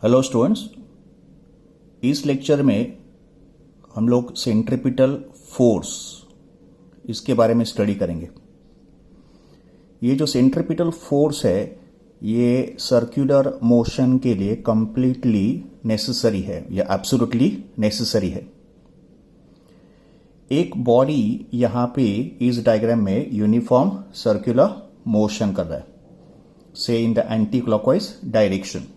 Hello students, इस lecture में हम लोग सेंट्रिपिटल फोर्स इसके बारे में स्टडी करेंगे। ये जो सेंट्रिपिटल फोर्स है ये सर्कुलर मोशन के लिए कंप्लीटली नेसेसरी है या एब्सोल्युटली नेसेसरी है। एक बॉडी यहां पे इस डायग्राम में यूनिफॉर्म सर्कुलर मोशन कर रहा है, से in the anti clockwise direction.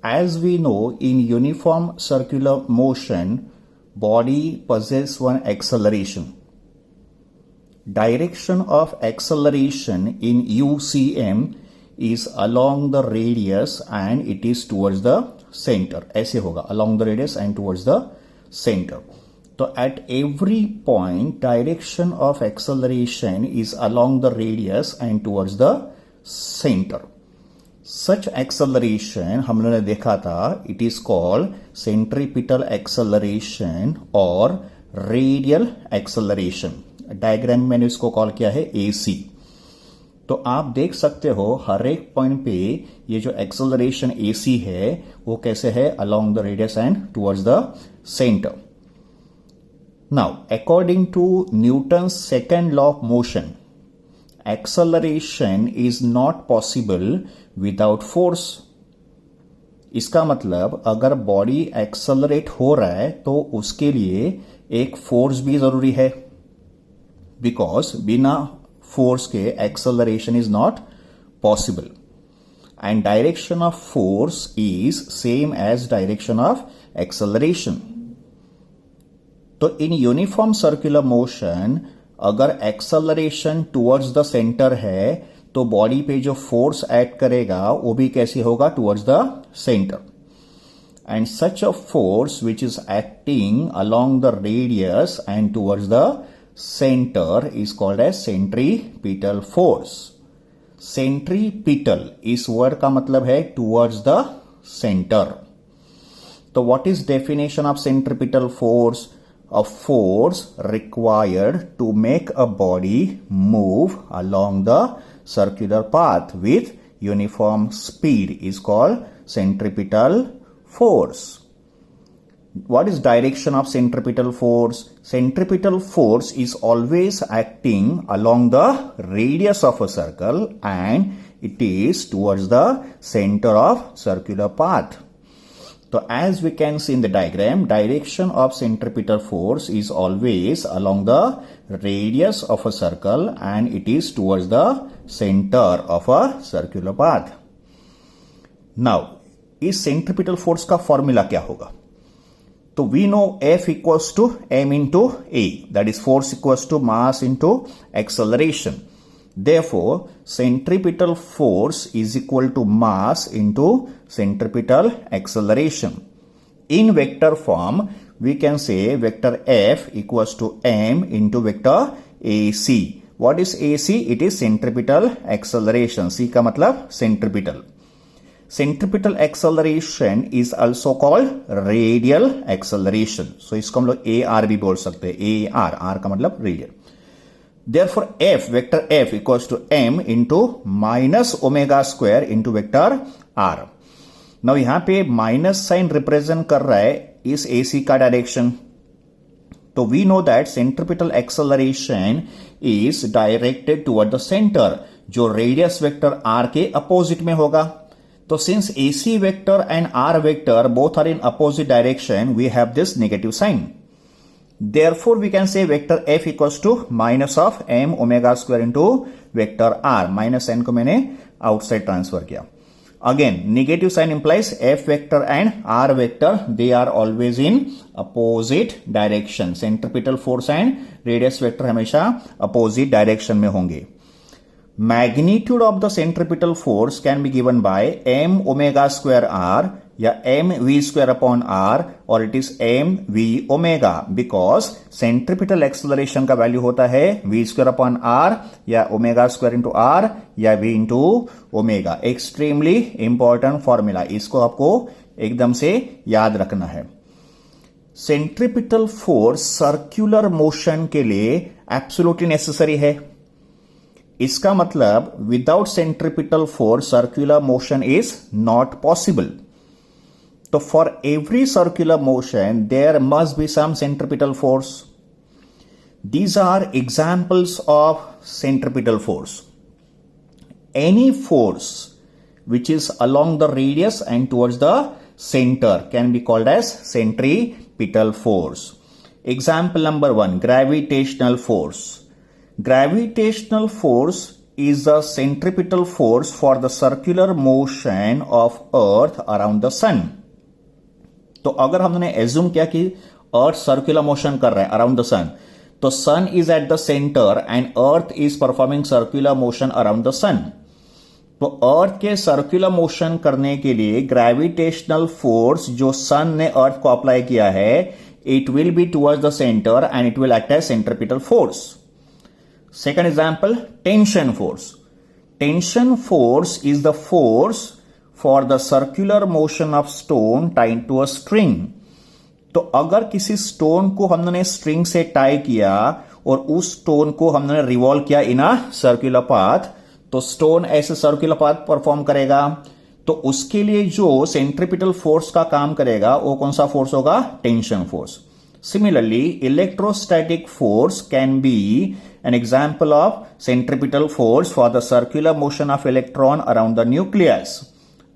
As we know, in uniform circular motion, body possesses one acceleration. Direction of acceleration in UCM is along the radius and it is towards the center. ऐसे होगा, along the radius and towards the center. So at every point, direction of acceleration is along the radius and towards the center. Such acceleration हम लोगों ने देखा था, it is called centripetal acceleration और radial acceleration। Diagram मैंने इसको call किया है AC। तो आप देख सकते हो हर एक पॉइंट पे ये जो acceleration AC है वो कैसे है, along the radius and towards the center। Now, according to Newton's second law of motion, acceleration is not possible without force। इसका मतलब अगर बॉडी एक्सेलरेट हो रहा है तो उसके लिए एक फोर्स भी जरूरी है, बिकॉज बिना फोर्स के acceleration is not possible. And direction of force is same as direction of acceleration. तो इन यूनिफॉर्म सर्कुलर मोशन अगर एक्सेलरेशन टुवर्ड्स द सेंटर है तो बॉडी पे जो फोर्स एक्ट करेगा वो भी कैसे होगा, towards the centre. And such a force which is acting along the radius and towards the centre is called as centripetal force. Centripetal इस वर्ड का मतलब है टुवर्ड्स द सेंटर। तो what is definition of centripetal force? A force required to make a body move along the circular path with uniform speed is called centripetal force. What is direction of centripetal force? Centripetal force is always acting along the radius of a circle and it is towards the center of circular path. So as we can see in the diagram, direction of centripetal force is always along the radius of a circle and it is towards the center of a circular path. Now, इस centripetal force का formula क्या होगा? तो we know F equals to m into A, that is force equals to mass into acceleration. Therefore, centripetal force is equal to mass into centripetal acceleration. In vector form, we can say vector F equals to m into vector AC. What is AC? It is centripetal acceleration. C का मतलब centripetal. Centripetal acceleration is also called radial acceleration. So इसको हम लोग AR भी बोल सकते हैं। AR, R का मतलब radial. Therefore, F, vector F equals to m into minus omega square into vector R. Now, यहां पे माइनस साइन रिप्रेजेंट कर रहा है इस AC का डायरेक्शन। तो we know that centripetal acceleration is directed toward the center, जो radius vector R के अपोजिट में होगा। तो since AC vector and R vector both are in opposite direction, we have this negative sign. Therefore, we can say vector F equals to minus of m omega square into vector R. Minus n को मैंने outside transfer किया. Again, negative sign implies F vector and R vector, they are always in opposite direction. Centripetal force and radius vector हमेशा opposite direction में होंगे. Magnitude of the centripetal force can be given by m omega square R या m v square upon r और it is m v omega, because centripetal acceleration का value होता है v square upon r या omega square into r या v into omega। Extremely important formula, इसको आपको एकदम से याद रखना है। सेंट्रिपिटल फोर्स सर्कुलर मोशन के लिए एब्सोल्युटली नेसेसरी है। इसका मतलब without centripetal force circular motion is not possible. तो for every circular motion there must be some centripetal force. These are examples of centripetal force. Any force which is along the radius and towards the center can be called as centripetal force. Example number 1, gravitational force. Gravitational force is the centripetal force for the circular motion of Earth around the sun. तो अगर हमने assume किया कि अर्थ circular motion कर रहा है around the sun, तो sun is at the centre and earth is performing circular motion around the sun. तो अर्थ के सर्कुलर मोशन करने के लिए ग्रेविटेशनल फोर्स जो सन ने अर्थ को अप्लाई किया है, it will be towards the centre and it will act as centripetal force. Second example, tension force. Tension force is the force for the circular motion of stone tied to a string. तो अगर किसी stone को हमने string से tie किया और उस stone को हमने रिवॉल्व किया इन अ सर्कुलर पाथ, तो स्टोन ऐसे सर्कुलर पाथ परफॉर्म करेगा. तो उसके लिए जो सेंट्रिपिटल फोर्स का काम करेगा वो कौन सा फोर्स होगा? Tension force. Similarly electrostatic force can be an example of centripetal force for the circular motion of electron around the nucleus.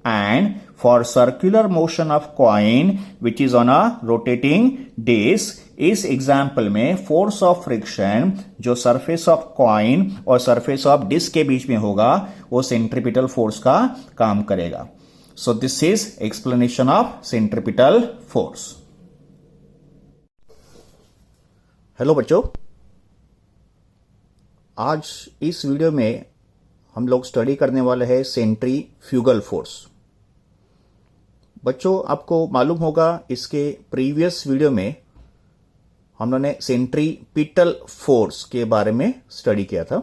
And for circular motion of coin which is on a rotating disc, इस example में force of friction जो surface of coin और surface of disc के बीच में होगा वो centripetal force का काम करेगा. So this is explanation of centripetal force. Hello बच्चों, आज इस वीडियो में हम लोग स्टडी करने वाले हैं सेंट्रीफ्यूगल फोर्स. बच्चों, आपको मालूम होगा इसके प्रीवियस वीडियो में हम लोगों ने सेंट्रीपिटल फोर्स के बारे में स्टडी किया था.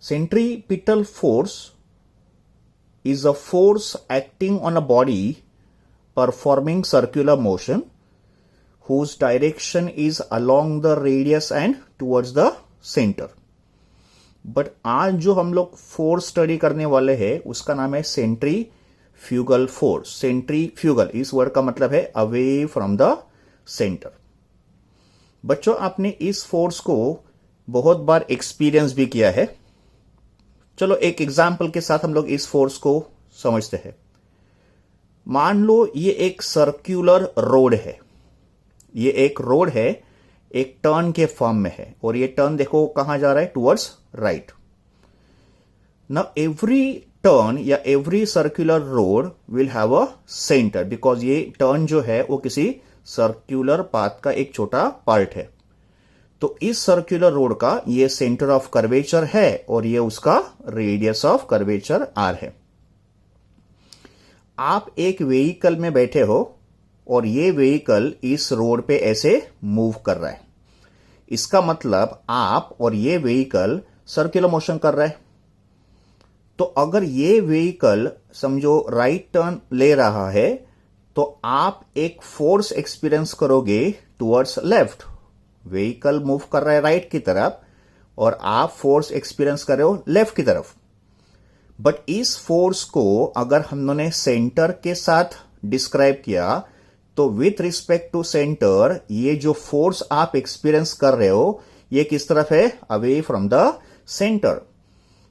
Centripetal force is a force acting on a body performing circular motion whose direction is along the radius and towards the center. But आज जो हम लोग फोर्स स्टडी करने वाले हैं उसका नाम है सेंट्रीफ्यूगल फोर्स. सेंट्रीफ्यूगल इस वर्ड का मतलब है अवे फ्रॉम द सेंटर. बच्चों, आपने इस फोर्स को बहुत बार एक्सपीरियंस भी किया है. चलो एक एग्जाम्पल के साथ हम लोग इस फोर्स को समझते हैं. मान लो ये एक सर्कुलर रोड है. ये एक रोड है, एक टर्न के फॉर्म में है और ये टर्न देखो कहां जा रहा है? Towards right. Now every turn या every circular road will have a centre because ये टर्न जो है वो किसी सर्कुलर पाथ का एक छोटा पार्ट है. तो इस सर्कुलर रोड का ये सेंटर ऑफ कर्वेचर है और ये उसका रेडियस ऑफ कर्वेचर आर है. आप एक व्हीकल में बैठे हो और ये व्हीकल इस रोड पे ऐसे मूव कर रहा है. इसका मतलब आप और ये व्हीकल सर्कुलर मोशन कर रहा है. तो अगर ये व्हीकल समझो राइट टर्न ले रहा है तो आप एक फोर्स एक्सपीरियंस करोगे टुवर्ड्स लेफ्ट. व्हीकल मूव कर रहा है राइट की तरफ और आप फोर्स एक्सपीरियंस कर रहे हो लेफ्ट की तरफ. बट इस फोर्स को अगर हमने सेंटर के साथ डिस्क्राइब किया तो विथ रिस्पेक्ट टू सेंटर ये जो फोर्स आप एक्सपीरियंस कर रहे हो ये किस तरफ है? Away from the centre.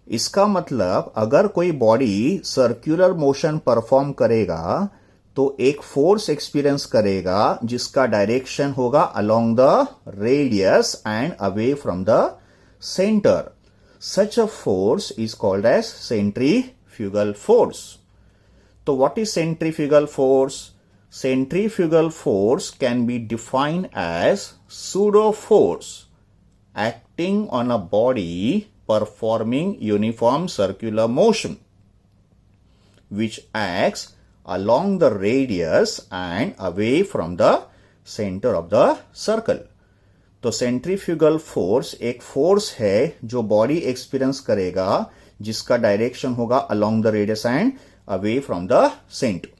इसका मतलब अगर कोई बॉडी सर्कुलर मोशन परफॉर्म करेगा तो एक फोर्स एक्सपीरियंस करेगा जिसका डायरेक्शन होगा along the radius and away from the centre. Such a force is called as centrifugal force. तो what is centrifugal force? Centrifugal force can be defined as pseudo force acting on a body performing uniform circular motion which acts along the radius and away from the center of the circle. तो centrifugal force एक force है जो body experience करेगा जिसका direction होगा along the radius and away from the center.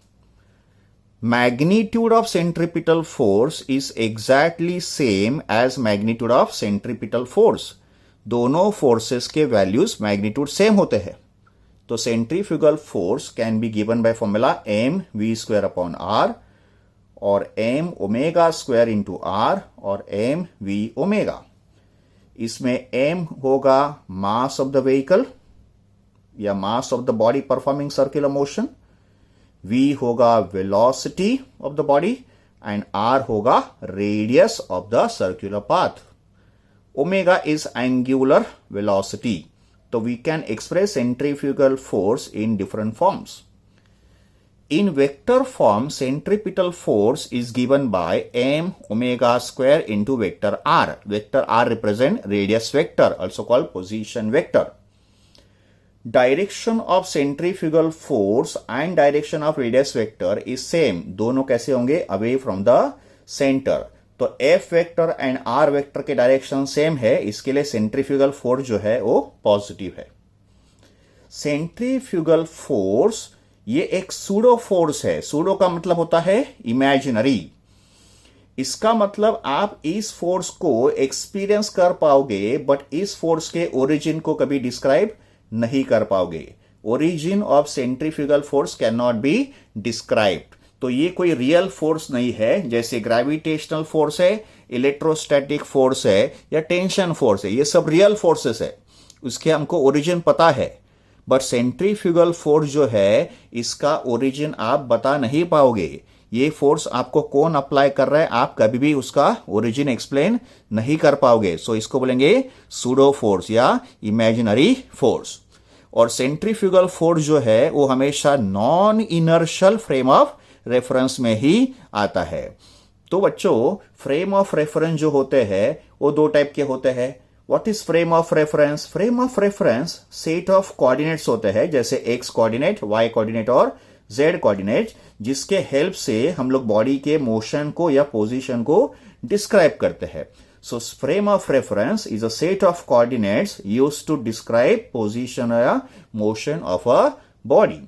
Magnitude of centripetal force is exactly same as magnitude of centripetal force. दोनों forces के values magnitude same होते हैं. तो centrifugal force can be given by formula mv² और m omega square into r और m v omega. इसमें m होगा मास of the vehicle या मास of the body performing circular motion, v होगा velocity of the body and r होगा radius of the circular path. Omega is angular velocity. तो we can express centrifugal force in different forms. In vector form, centripetal force is given by m omega square into vector r. Vector r represent radius vector, also called position vector. Direction of centrifugal force and direction of radius vector is same. दोनों कैसे होंगे? Away from the center. तो F vector and R vector के direction same है, इसके लिए centrifugal force जो है वो पॉजिटिव है। सेंट्रीफ्यूगल फोर्स ये एक सूडो फोर्स है। सूडो का मतलब होता है इमेजिनरी। इसका मतलब आप इस फोर्स को एक्सपीरियंस कर पाओगे, बट इस फोर्स के ओरिजिन को कभी डिस्क्राइब नहीं कर पाओगे। Origin of centrifugal force can not be described. तो ये कोई रियल फोर्स नहीं है, जैसे ग्रेविटेशनल फोर्स है, इलेक्ट्रोस्टैटिक फोर्स है या टेंशन फोर्स है, ये सब रियल फोर्सेस है, उसके हमको ओरिजिन पता है। बट सेंट्रीफ्यूगल फोर्स जो है इसका ओरिजिन आप बता नहीं पाओगे। ये फोर्स आपको कौन अप्लाई कर रहा है, आप कभी भी उसका ओरिजिन एक्सप्लेन नहीं कर पाओगे। सो इसको बोलेंगे सूडो फोर्स या इमेजिनरी फोर्स। और सेंट्रीफ्यूगल फोर्स जो है वो हमेशा non inertial frame of reference में ही आता है। तो बच्चों, फ्रेम ऑफ रेफरेंस जो होते हैं वो दो टाइप के होते हैं। What is frame of reference? Frame of reference set of coordinates होते हैं, जैसे एक्स कोऑर्डिनेट, वाई कोऑर्डिनेट और जेड कोऑर्डिनेट, जिसके हेल्प से हम लोग बॉडी के मोशन को या पोजीशन को डिस्क्राइब करते हैं। So frame of reference is a set of coordinates used to describe position या motion of a body.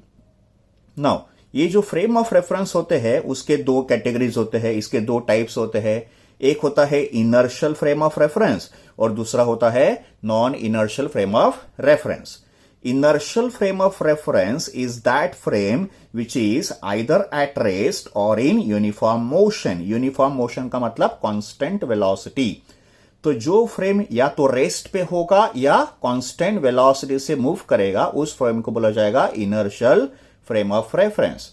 Now ये जो फ्रेम ऑफ रेफरेंस होते हैं उसके दो कैटेगरीज होते हैं, इसके दो टाइप्स होते हैं। एक होता है इनर्शियल फ्रेम ऑफ रेफरेंस और दूसरा होता है non inertial frame of reference. Inertial frame of reference is that frame which is either at rest और in uniform motion. Uniform motion का मतलब कांस्टेंट वेलोसिटी। तो जो फ्रेम या तो रेस्ट पे होगा या कांस्टेंट वेलोसिटी से मूव करेगा, उस फ्रेम को बोला जाएगा inertial frame of reference.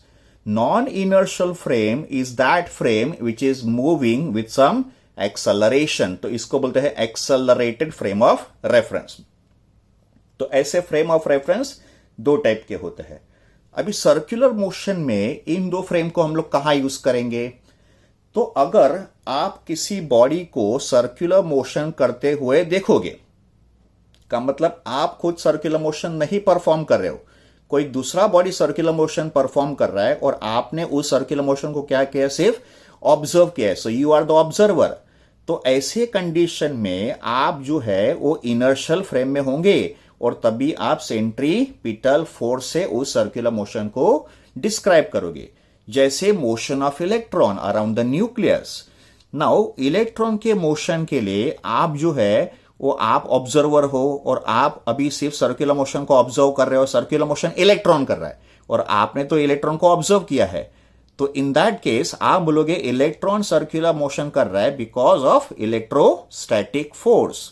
Non-inertial frame is that frame which is moving with some acceleration. तो इसको बोलते हैं accelerated frame of reference. तो ऐसे frame of reference दो टाइप के होते हैं। अभी सर्कुलर मोशन में इन दो फ्रेम को हम लोग कहां यूज करेंगे? तो अगर आप किसी बॉडी को सर्कुलर मोशन करते हुए देखोगे, का मतलब आप खुद सर्कुलर मोशन नहीं परफॉर्म कर रहे हो, कोई दूसरा बॉडी सर्कुलर मोशन परफॉर्म कर रहा है और आपने उस सर्कुलर मोशन को क्या किया? सिर्फ ऑब्जर्व किया है। So you are the observer. तो ऐसे कंडीशन में आप जो है वो इनर्शियल फ्रेम में होंगे और तभी आप सेंट्रीपिटल फोर्स से उस सर्कुलर मोशन को डिस्क्राइब करोगे, जैसे motion of electron around the nucleus. Now electron के मोशन के लिए आप जो है वो आप ऑब्जर्वर हो और आप अभी सिर्फ सर्कुलर मोशन को ऑब्जर्व कर रहे हो। सर्कुलर मोशन इलेक्ट्रॉन कर रहा है और आपने तो इलेक्ट्रॉन को ऑब्जर्व किया है। तो इन दैट केस आप बोलोगे इलेक्ट्रॉन सर्कुलर मोशन कर रहा है because of electrostatic force.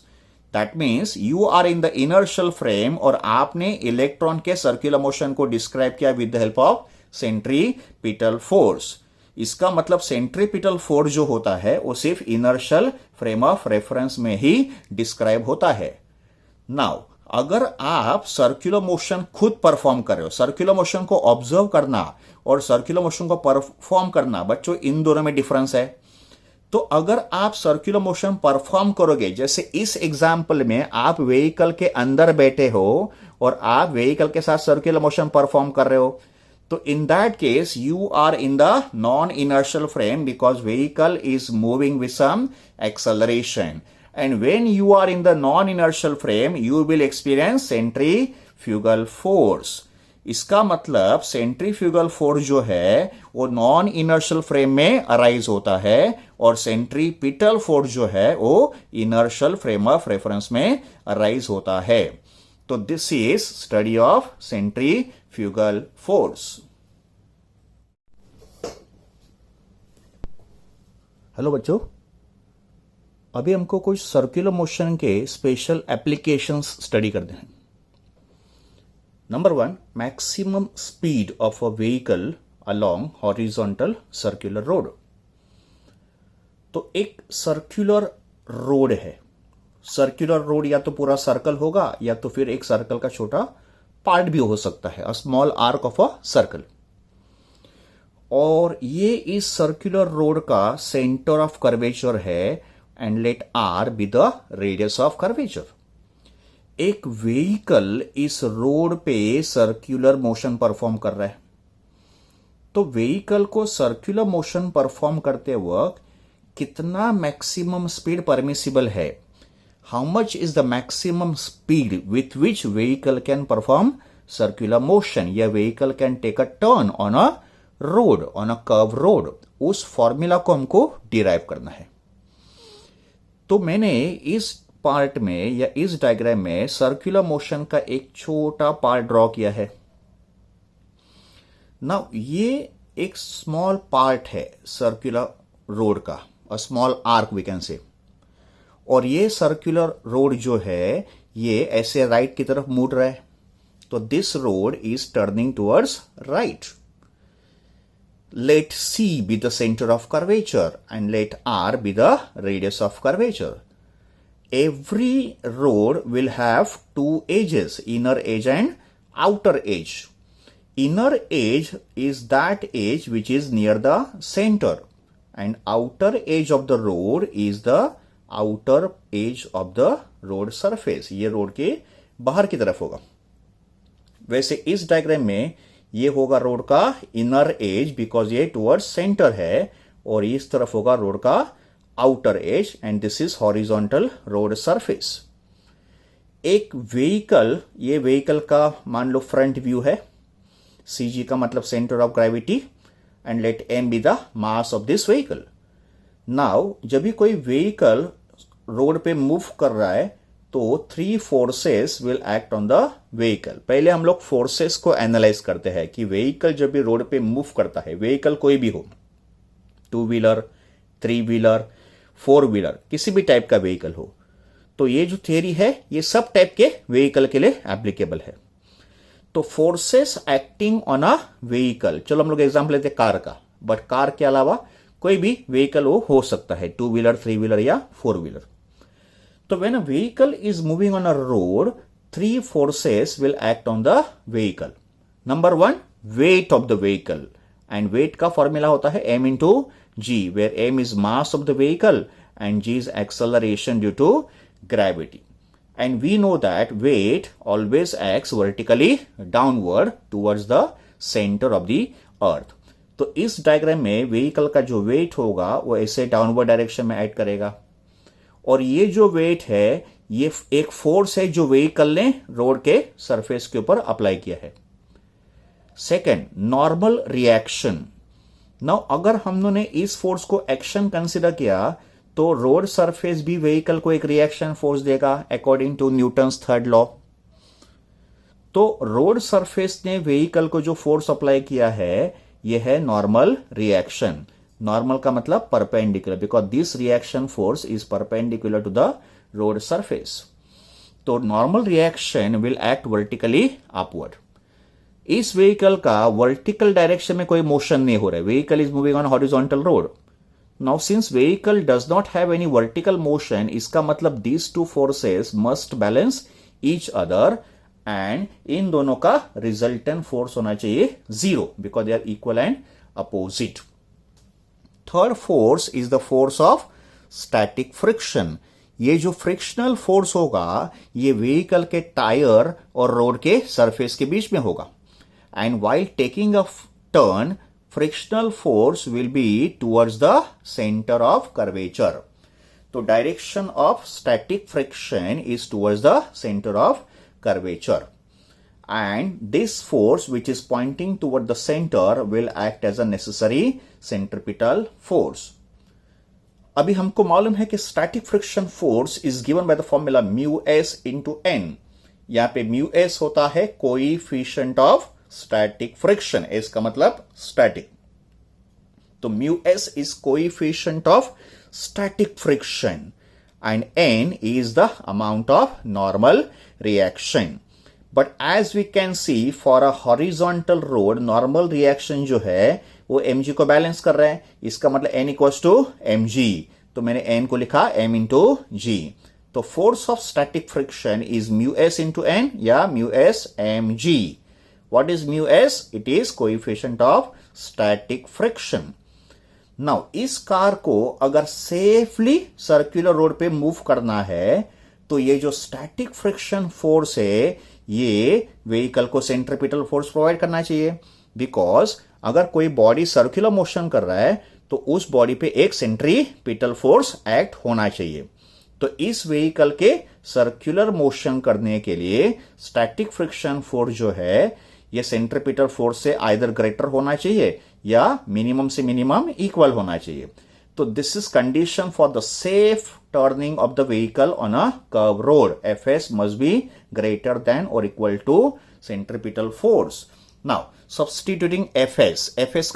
That means you are in the inertial frame और आपने इलेक्ट्रॉन के सर्कुलर मोशन को डिस्क्राइब किया with the help of centripetal force. इसका मतलब सेंट्रीपिटल फोर्स जो होता है वो सिर्फ इनर्शियल फ्रेम ऑफ रेफरेंस में ही डिस्क्राइब होता है। नाउ अगर आप सर्कुलर मोशन खुद परफॉर्म कर रहे हो, सर्कुलर मोशन को ऑब्जर्व करना और सर्कुलर मोशन को परफॉर्म करना, बच्चों इन दोनों में डिफरेंस है। तो अगर आप सर्कुलर मोशन परफॉर्म करोगे, जैसे इस एग्जाम्पल में आप व्हीकल के अंदर बैठे हो और आप व्हीकल के साथ सर्कुलर मोशन परफॉर्म कर रहे हो, तो in that case you are in the non-inertial frame because vehicle is moving with some acceleration. And when you are in the non-inertial frame you will experience centrifugal force. इसका मतलब centrifugal force जो है वो non inertial frame में arise होता है और centripetal force जो है वो इनर्शियल फ्रेम ऑफ रेफरेंस में अराइज होता है। तो this is study of centrifugal force. Hello बच्चों, अभी हमको कुछ सर्कुलर मोशन के स्पेशल एप्लीकेशंस स्टडी करते हैं। Number 1, maximum speed of a vehicle along horizontal circular road. तो एक सर्कुलर रोड है। सर्कुलर रोड या तो पूरा सर्कल होगा या तो फिर एक सर्कल का छोटा पार्ट भी हो सकता है, अ small arc of a circle. और ये इस सर्कुलर रोड का सेंटर ऑफ कर्वेचर है and let R be the radius of curvature. एक व्हीकल इस रोड पे सर्कुलर मोशन परफॉर्म कर रहा है। तो व्हीकल को सर्कुलर मोशन परफॉर्म करते वक्त कितना मैक्सिमम स्पीड परमिसिबल है, how much is the maximum speed with which vehicle can perform circular motion या vehicle can take a turn on a road, on a curved road, उस formula को हमको derive करना है। तो मैंने इस पार्ट में या इस डायग्राम में सर्कुलर मोशन का एक छोटा पार्ट ड्रॉ किया है। नाउ ये एक स्मॉल पार्ट है सर्कुलर रोड का, a small arc we can say. और ये सर्कुलर रोड जो है ये ऐसे राइट की तरफ मुड़ रहा है। तो this road is turning towards right. Let C be the centre of curvature and let R be the radius of curvature. Every road will have two edges, inner edge and outer edge. Inner edge is that edge which is near the centre and outer edge of the road is the outer edge of the road surface. ये road के बाहर की तरफ होगा। वैसे इस diagram में ये होगा रोड का इनर एज बिकॉज ये टुवर्ड्स सेंटर है, और इस तरफ होगा रोड का outer as and this is horizontal road surface. एक व्हीकल, ये व्हीकल का मान लो फ्रंट व्यू है। CG का मतलब centre of gravity and let M be the mass of this vehicle. Now जब भी कोई व्हीकल रोड पे मूव कर रहा है तो 3 forces will act on the vehicle. पहले हम लोग फोर्सेस को एनालाइज करते हैं कि व्हीकल जब भी रोड पे मूव करता है, व्हीकल कोई भी हो, 2 व्हीलर, 3 व्हीलर, 4 व्हीलर, किसी भी टाइप का व्हीकल हो, तो ये जो थियरी है ये सब टाइप के व्हीकल के लिए एप्लीकेबल है। तो forces acting on a vehicle, चलो हम लोग एग्जाम्पल लेते हैं कार का, बट कार के अलावा कोई भी व्हीकल वो हो सकता है, 2 व्हीलर, 3 व्हीलर या 4 व्हीलर। तो when a vehicle is moving on a road, 3 forces will act on the vehicle. Number 1, weight of the vehicle, and weight का formula होता है m into g, where m is mass of the vehicle and g is acceleration due to gravity. And we know that weight always acts vertically downward towards the center of the earth. तो इस diagram में vehicle का जो wait होगा वो ऐसे downward direction में add करेगा, और ये जो वेट है ये एक फोर्स है जो व्हीकल ने रोड के सरफेस के ऊपर अप्लाई किया है। Second, normal reaction. नाउ अगर हमने इस फोर्स को एक्शन कंसिडर किया तो रोड सरफेस भी व्हीकल को एक रिएक्शन फोर्स देगा according to Newton's third law. तो रोड सरफेस ने व्हीकल को जो फोर्स अप्लाई किया है यह है नॉर्मल रिएक्शन। नॉर्मल का मतलब perpendicular, because this reaction force is perpendicular to the road surface. तो normal reaction will act vertically upward. इस व्हीकल का वर्टिकल डायरेक्शन में कोई मोशन नहीं हो रहा है, vehicle is moving on horizontal road. Now since vehicle does not have any vertical motion, इसका मतलब these 2 forces must balance each other and इन दोनों का रिजल्टेंट फोर्स होना चाहिए 0 because they are equal and opposite. Third force is the force of static friction. ये जो frictional force होगा ये व्हीकल के टायर और रोड के सरफेस के बीच में होगा, and while taking a turn frictional force will be towards the center of curvature. So direction of static friction is towards the center of curvature. And this force which is pointing toward the center will act as a necessary centripetal force. अभी हमको मालूम है कि static friction force is given by the formula mu s into n. यहां पे mu S होता है coefficient of static friction, S का मतलब स्टैटिक, तो mu S is coefficient of static friction and n is the amount of normal reaction. But as we can see for a horizontal road, normal reaction जो है वो mg को balance कर रहा है, इसका मतलब n इक्वल्स टू mg, तो मैंने n को लिखा m इंटू g, तो force of static friction is mu S into n या mu S mg. What is mu s? It is coefficient of static friction. Now इस car को अगर safely circular road पे move करना है तो ये जो स्टैटिक फ्रिक्शन फोर्स है ये व्हीकल को सेंट्रीपिटल फोर्स प्रोवाइड करना चाहिए, बिकॉज अगर कोई बॉडी सर्कुलर मोशन कर रहा है तो उस बॉडी पे एक सेंट्रीपिटल फोर्स एक्ट होना चाहिए. तो इस व्हीकल के सर्कुलर मोशन करने के लिए स्टैटिक फ्रिक्शन फोर्स जो है ये सेंट्रीपिटल फोर्स से आइदर ग्रेटर होना चाहिए या मिनिमम से मिनिमम इक्वल होना चाहिए. तो this is condition for the safe turning of the vehicle on a curve road. F must be greater than और equal to centripetal force. Now substituting F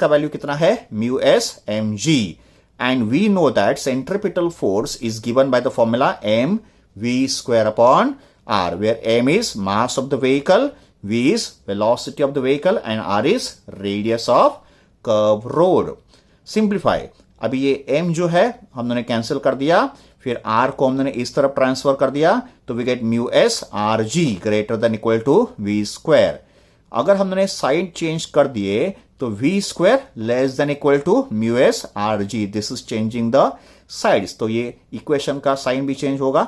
का value कितना है? Mu s m g, and we know that centripetal force is given by the formula m v square upon r, where m is mass of the vehicle, v is velocity of the vehicle and r is radius of curve road. Simplify. अभी ये m जो है हमने cancel कर दिया, फिर r को हमने इस तरफ ट्रांसफर कर दिया, तो we get mu S R G greater than equal to V square. अगर हमने साइड चेंज कर दिए तो V square less than equal to mu S R G. This is changing the sides, तो ये इक्वेशन का साइन भी change होगा.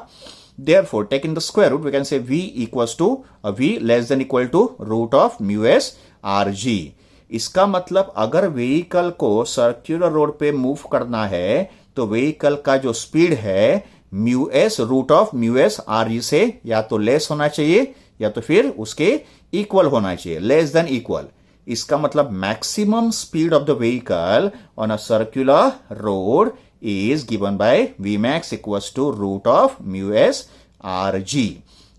Therefore, taking the square root, we can say v equals to v less than equal to root of mu s r g. इसका मतलब अगर vehicle को circular road पे मूव करना है तो व्हीकल का जो स्पीड है mu S root of mu S R G से या तो लेस होना चाहिए या तो फिर उसके इक्वल होना चाहिए, लेस देन इक्वल. इसका मतलब maximum speed of the vehicle on a circular road is given by Vmax equals to root of mu s rg,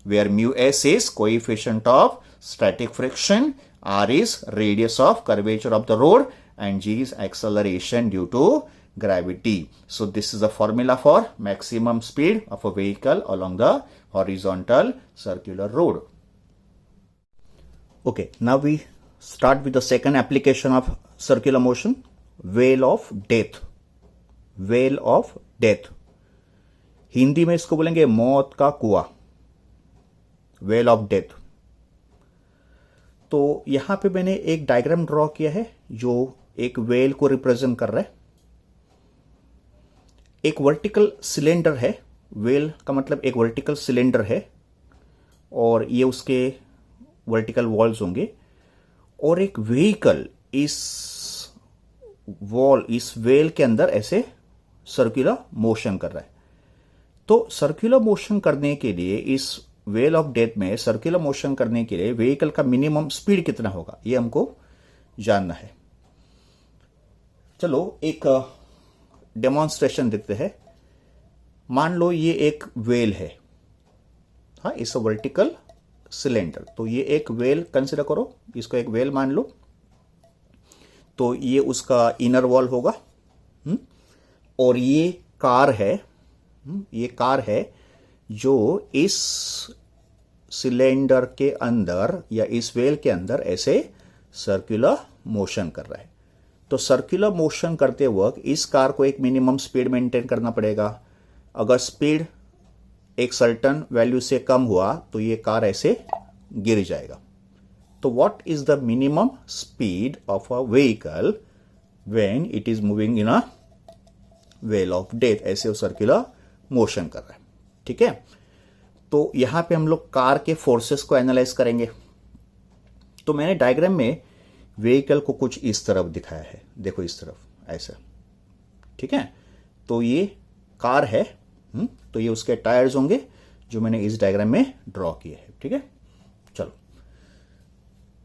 where mu s is coefficient of static friction, r is radius of curvature of the road, and g is acceleration due to gravity. So this is the formula for maximum speed of a vehicle along the horizontal circular road. Okay, now we start with the second application of circular motion, wheel of death. Well of death, Hindi में इसको बोलेंगे मौत का कुआं, well of death. तो यहां पे मैंने एक डायग्राम ड्रॉ किया है जो एक वेल को रिप्रेजेंट कर रहा है. एक वर्टिकल सिलेंडर है, वेल का मतलब एक वर्टिकल सिलेंडर है और ये उसके वर्टिकल वॉल्स होंगे, और एक व्हीकल इस वेल के अंदर ऐसे सर्कुलर मोशन कर रहा है. तो सर्कुलर मोशन करने के लिए इस वेल ऑफ डेथ में सर्कुलर मोशन करने के लिए व्हीकल का मिनिमम स्पीड कितना होगा ये हमको जानना है. चलो एक डेमोन्स्ट्रेशन देखते हैं. मान लो ये एक वेल है, हाँ, इस वर्टिकल सिलेंडर, तो ये एक वेल कंसिडर करो, इसको एक वेल मान लो. तो ये उसका इनर वॉल होगा, और ये कार है जो इस सिलेंडर के अंदर या इस वेल के अंदर ऐसे सर्कुलर मोशन कर रहा है. तो सर्कुलर मोशन करते वक्त इस कार को एक मिनिमम स्पीड मेंटेन करना पड़ेगा. अगर स्पीड एक सर्टन वैल्यू से कम हुआ तो ये कार ऐसे गिर जाएगा. तो what is the minimum speed of a vehicle when it is moving in a well of death? ऐसे वो सर्कुलर मोशन कर रहा है. ठीक है, तो यहां पे हम लोग कार के फोर्सेस को एनालाइज करेंगे. तो मैंने डायग्राम में व्हीकल को कुछ इस तरफ दिखाया है, देखो इस तरफ ऐसा. ठीक है, तो ये कार है, तो ये उसके टायर्स होंगे जो मैंने इस डायग्राम में ड्रॉ किए हैं. ठीक है, चलो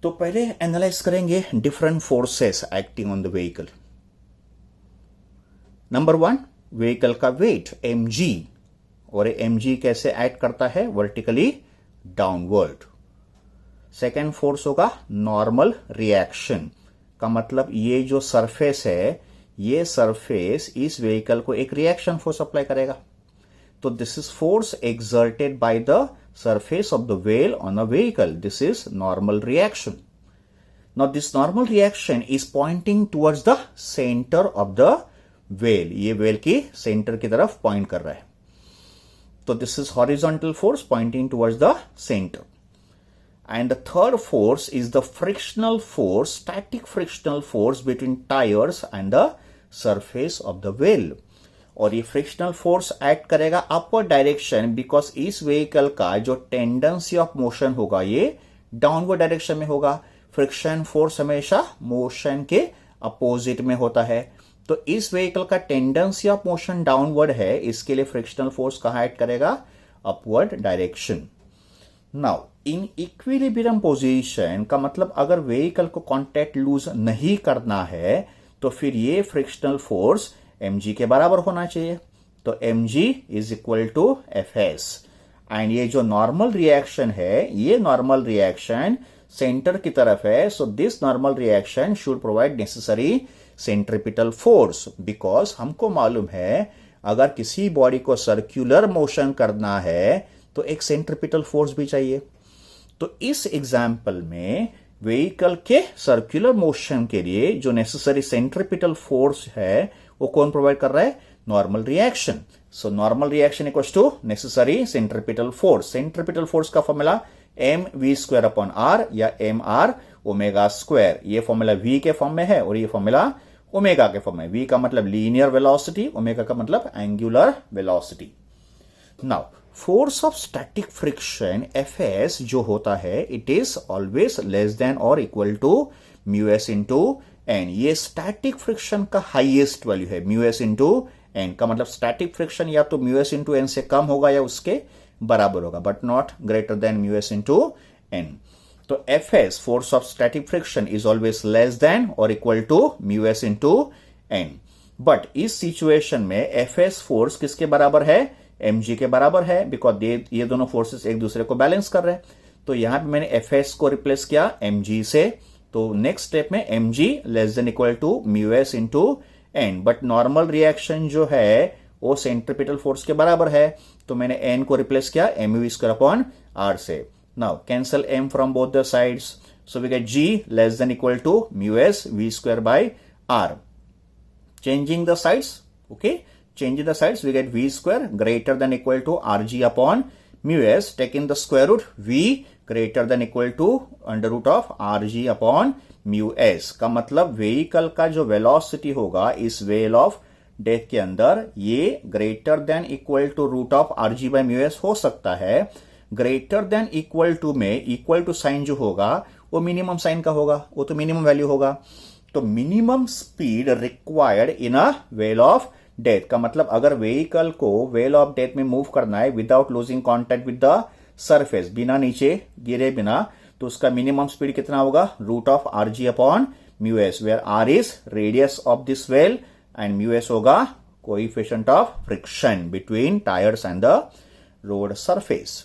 तो पहले एनालाइज करेंगे different forces acting on the vehicle. Number 1, vehicle का वेट mg, और mg कैसे एक्ट करता है? Vertically downward. सेकेंड फोर्स होगा नॉर्मल रिएक्शन, का मतलब ये जो सरफेस है, ये सरफेस इस व्हीकल को एक रिएक्शन फोर्स अप्लाई करेगा। तो this is force exerted by the surface of the whale on a vehicle, this is normal reaction. Now this normal reaction is pointing towards the centre of the whale, ये whale की centre की तरफ point कर रहा है। तो this is horizontal force pointing towards the centre. And the third force is the frictional force, static frictional force between tires and the surface of the wheel. और ये फ्रिक्शनल फोर्स एक्ट करेगा upward direction, because इस vehicle का जो tendency of motion होगा ये downward direction में होगा। फ्रिक्शन फोर्स हमेशा मोशन के अपोजिट में होता है। तो इस व्हीकल का टेंडेंसी ऑफ मोशन डाउनवर्ड है, इसके लिए फ्रिक्शनल फोर्स कहां एक्ट करेगा? Upward direction. Now in equilibrium position का मतलब अगर व्हीकल को कांटेक्ट लूज नहीं करना है तो फिर ये फ्रिक्शनल फोर्स mg के बराबर होना चाहिए। तो mg is equal to fs। And ये जो नॉर्मल रिएक्शन है, ये नॉर्मल रिएक्शन सेंटर की तरफ है। So this normal reaction should provide necessary centripetal force, because हमको मालूम है अगर किसी बॉडी को सर्कुलर मोशन करना है तो एक सेंट्रिपिटल फोर्स भी चाहिए। तो इस एग्जाम्पल में व्हीकल के सर्कुलर मोशन के लिए जो नेसेसरी सेंट्रिपिटल फोर्स है वो कौन प्रोवाइड कर रहा है? Normal reaction. So normal reaction equals to necessary centripetal force. Centripetal force का फॉर्मूला mv²/r या mr ओमेगा स्क्वायर। ये फॉर्मूला v के फॉर्म में है और ये फॉर्मूला ओमेगा के फॉर्म में। v का मतलब लीनियर वेलोसिटी, ओमेगा का मतलब angular velocity. Now force of static friction Fs जो होता है, it is always less than और equal to μs into N. ये स्टैटिक फ्रिक्शन का हाईएस्ट वैल्यू है, μs इंटू एन का मतलब स्टैटिक फ्रिक्शन या तो μs इंटू एन से कम होगा या उसके बराबर होगा, but not greater than μs into N. तो Fs force of static friction is always less than और equal to μs into N. But इस सिचुएशन में Fs फोर्स किसके बराबर है? mg के बराबर है, बिकॉज ये दोनों फोर्सेस एक दूसरे को बैलेंस कर रहे हैं। तो यहां पे मैंने Fs को रिप्लेस किया mg से। तो नेक्स्ट स्टेप में mg less than equal to μs into N. But normal reaction जो है वो सेंट्रिपिटल फोर्स के बराबर है, तो मैंने n को रिप्लेस किया mv²/r से। Now cancel m from both the sides, so we get g less than equal to μs v²/r। Changing the sides, okay, changing the sides, we get v² greater than equal to rg upon μs, taking the square root v greater than equal to under root of rg upon μs। का मतलब vehicle का जो velocity होगा इस whale of death के अंदर, ये greater than equal to root of rg by μs हो सकता है। ग्रेटर देन इक्वल टू में इक्वल टू साइन जो होगा वो मिनिमम साइन का होगा, वो तो मिनिमम वैल्यू होगा। तो minimum speed required in a whale of death का मतलब अगर व्हीकल को व्हेल ऑफ डेथ में मूव करना है without losing contact with the surface, बिना नीचे गिरे बिना, तो उसका मिनिमम स्पीड कितना होगा? Root of rg upon μs, where r is radius of this wheel and μs होगा coefficient of friction between tyres and the road surface.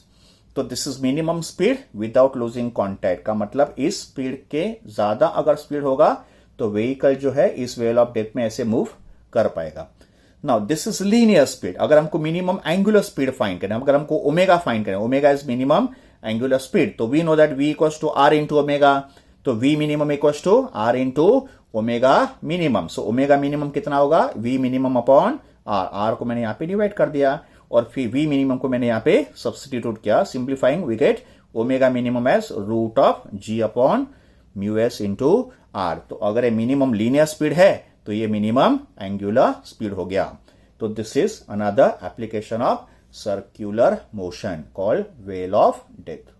तो this is minimum speed without losing contact का मतलब इस speed के ज्यादा अगर speed होगा तो व्हीकल जो है इस व्हेल ऑफ डेथ में ऐसे मूव कर पाएगा। Now this is linear speed. अगर हमको मिनिमम एंगुलर स्पीड फाइंड करना है, अगर हमको ओमेगा फाइंड करना है, omega is minimum angular speed, तो we know that v equals to r into omega. तो v minimum equals to r into omega minimum. So omega minimum कितना होगा? v मिनिमम अपॉन r को मैंने यहां पे डिवाइड कर दिया और फिर v मिनिमम को मैंने यहां पे सब्स्टिट्यूट किया। Simplifying we get omega minimum as root of g upon μs into r। तो अगर ये मिनिमम लीनियर स्पीड है तो ये मिनिमम एंगुलर स्पीड हो गया। तो this is another application of circular motion called whale of death.